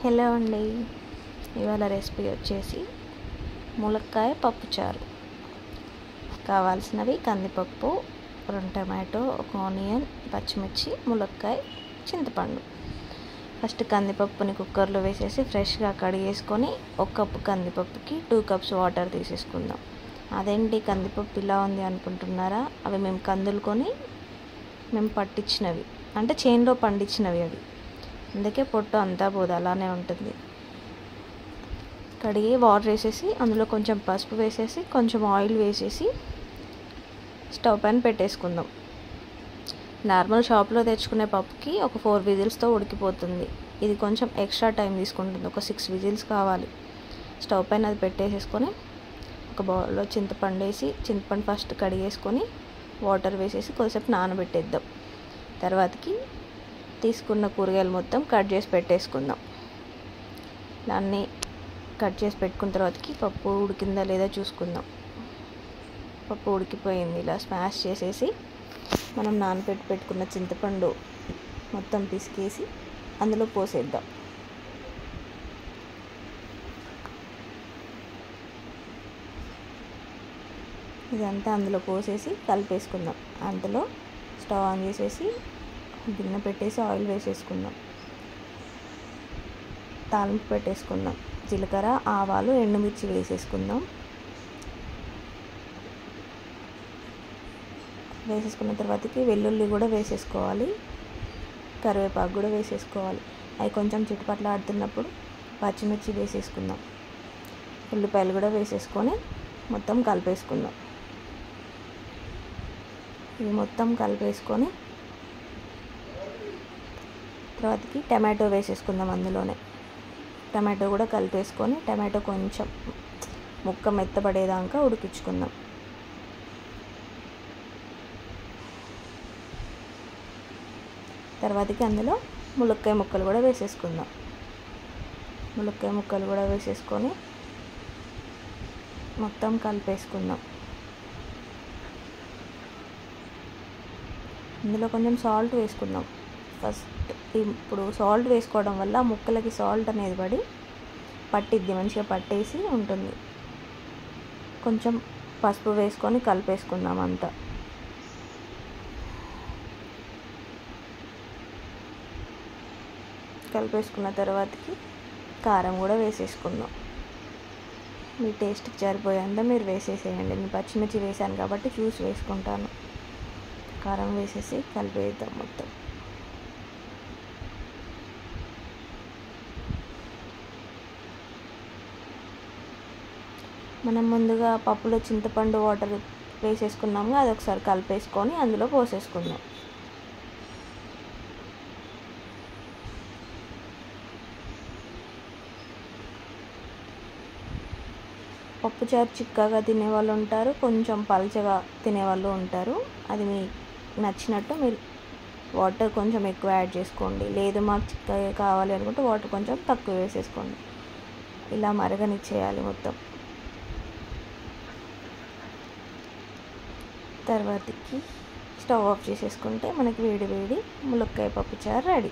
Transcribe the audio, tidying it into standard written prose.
Hello అండి. ఇవాళ recipe వచ్చేసి ములక్కాయ పప్పుచారు. కావాల్సినవి కందిపప్పు, 2 టమాటో, 1 ఆనియన్, పచ్చిమిర్చి, ములక్కాయ, చింతపండు. ఫస్ట్ కందిపప్పుని కుక్కర్లో వేసేసి ఫ్రెష్గా కడిగేసుకొని 1 కప్పు కందిపప్పుకి 2 కప్స్ వాటర్ తీసేసుకుందాం. అదేంటి కందిపప్పు ఇలా ఉంది అనుకుంటున్నారా? అవి మేము కందులుకొని మేము పట్టించినవి, అంటే చేనులో పండించినవి అవి, అందుకే పొట్టు అంతా పోదు, అలానే ఉంటుంది. కడిగి వాటర్ వేసేసి అందులో కొంచెం పసుపు వేసేసి కొంచెం ఆయిల్ వేసేసి స్టవ్ పైన పెట్టేసుకుందాం. నార్మల్ షాప్లో తెచ్చుకునే పప్పుకి ఒక 4 విజిల్స్తో ఉడికిపోతుంది. ఇది కొంచెం ఎక్స్ట్రా టైం తీసుకుంటుంది, ఒక 6 విజిల్స్ కావాలి. స్టవ్ పైన అది పెట్టేసేసుకొని ఒక బౌల్లో చింతపండు వేసి, చింతపండు ఫస్ట్ కడిగేసుకొని వాటర్ వేసేసి కొద్దిసేపు నానబెట్టేద్దాం. తర్వాతకి తీసుకున్న కూరగాయలు మొత్తం కట్ చేసి పెట్టేసుకుందాం. దాన్ని కట్ చేసి పెట్టుకున్న తర్వాతకి పప్పు ఉడికిందా లేదా చూసుకుందాం. పప్పు ఉడికిపోయింది. ఇలా స్మాష్ చేసేసి మనం పెట్టుకున్న చింతపండు మొత్తం పిసికేసి అందులో పోసేద్దాం. ఇదంతా అందులో పోసేసి కలిపేసుకుందాం. అందులో స్టవ్ ఆన్ చేసేసి గిన్నె పెట్టేసి ఆయిల్ వేసేసుకుందాం. తాలింపు పెట్టేసుకుందాం. జీలకర్ర, ఆవాలు, ఎండుమిర్చి వేసేసుకుందాం. వేసేసుకున్న తర్వాతకి వెల్లుల్లి కూడా వేసేసుకోవాలి, కరివేపాకు కూడా వేసేసుకోవాలి. అవి కొంచెం చిటపట్లు ఆడుతున్నప్పుడు పచ్చిమిర్చి వేసేసుకుందాం. ఉల్లిపాయలు కూడా వేసేసుకొని మొత్తం కలిపేసుకుందాం. ఇవి మొత్తం కలిపేసుకొని తర్వాతకి టమాటో వేసేసుకుందాం. అందులోనే టమాటో కూడా కలిపేసుకొని టమాటో కొంచెం ముక్క మెత్తపడేదాకా ఉడికించుకుందాం. తర్వాతకి అందులో ములక్కాయ ముక్కలు కూడా వేసేసుకుందాం. ములక్కాయ ముక్కలు కూడా వేసేసుకొని మొత్తం కలిపేసుకుందాం. ఇందులో కొంచెం సాల్ట్ వేసుకుందాం. ఫస్ట్ ఇప్పుడు సాల్ట్ వేసుకోవడం వల్ల ముక్కలకి సాల్ట్ అనేది పట్టిద్ది, మంచిగా పట్టేసి ఉంటుంది. కొంచెం పసుపు వేసుకొని కలిపేసుకుందాం అంతా. కలిపేసుకున్న తర్వాతకి కారం కూడా వేసేసుకుందాం. మీ టేస్ట్కి సరిపోయేంత మీరు వేసేసేయండి. నేను పచ్చిమిర్చి వేసాను కాబట్టి చూసి వేసుకుంటాను. కారం వేసేసి కలిపేద్దాం మొత్తం. మనం ముందుగా పప్పులో చింతపండు వాటర్ వేసేసుకున్నాము, అది ఒకసారి కలిపేసుకొని అందులో పోసేసుకుందాం. పప్పుచారు చిక్కగా తినేవాళ్ళు ఉంటారు, కొంచెం పల్చగా తినేవాళ్ళు ఉంటారు. అది మీ నచ్చినట్టు మీరు వాటర్ కొంచెం ఎక్కువ యాడ్ చేసుకోండి. లేదు మాకు చిక్కగా కావాలి అనుకుంటే వాటర్ కొంచెం తక్కువ వేసేసుకోండి. ఇలా మరగనిచ్చేయాలి మొత్తం. తర్వాతకి స్టవ్ ఆఫ్ చేసేసుకుంటే మనకి వేడి వేడి ములక్కాయ పప్పుచారు రెడీ.